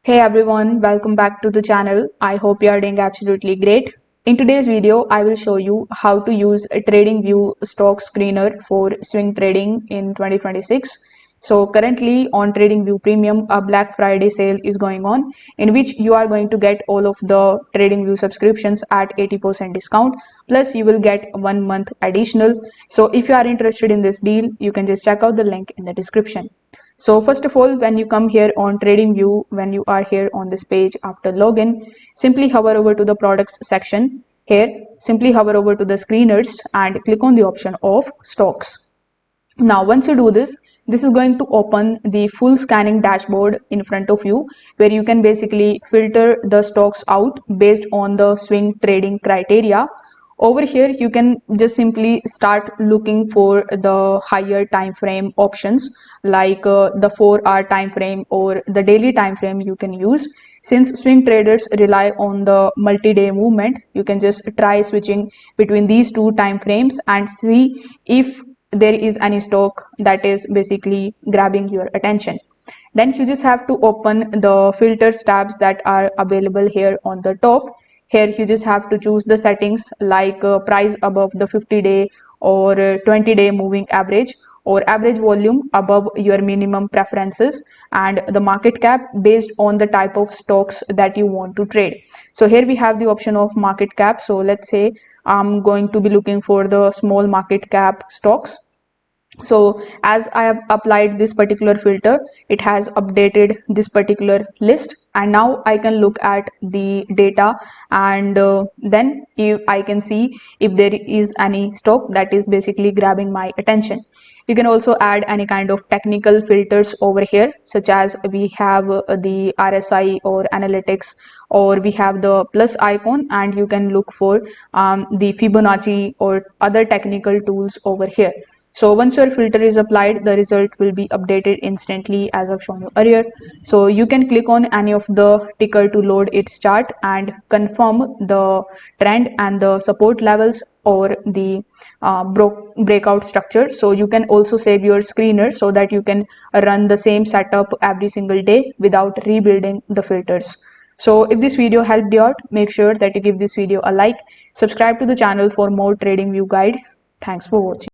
Hey everyone, welcome back to the channel. I hope you are doing absolutely great. In today's video, I will show you how to use a TradingView stock screener for swing trading in 2026. So currently on TradingView Premium, a Black Friday sale is going on in which you are going to get all of the TradingView subscriptions at 80% discount. Plus you will get 1 month additional. So if you are interested in this deal, you can just check out the link in the description. So first of all, when you come here on TradingView, when you are here on this page after login, simply hover over to the products section. Here, simply hover over to the screeners and click on the option of stocks. Now, once you do this, this is going to open the full scanning dashboard in front of you, where you can basically filter the stocks out based on the swing trading criteria. Over here, you can just simply start looking for the higher time frame options like the 4-hour time frame or the daily time frame you can use. Since swing traders rely on the multi-day movement, you can just try switching between these two time frames and see if there is any stock that is basically grabbing your attention. Then you just have to open the filters tabs that are available here on the top. Here you just have to choose the settings like price above the 50-day or 20-day moving average, or average volume above your minimum preferences, and the market cap based on the type of stocks that you want to trade. So here we have the option of market cap. So let's say I'm going to be looking for the small market cap stocks. So as I have applied this particular filter, it has updated this particular list, and now I can look at the data, and then if I can see if there is any stock that is basically grabbing my attention. You can also add any kind of technical filters over here, such as we have the RSI or analytics, or we have the plus icon, and you can look for the Fibonacci or other technical tools over here. So once your filter is applied, the result will be updated instantly as I've shown you earlier. So you can click on any of the ticker to load its chart and confirm the trend and the support levels or the breakout structure. So you can also save your screener so that you can run the same setup every single day without rebuilding the filters. So if this video helped you out, make sure that you give this video a like, subscribe to the channel for more trading view guides. Thanks for watching.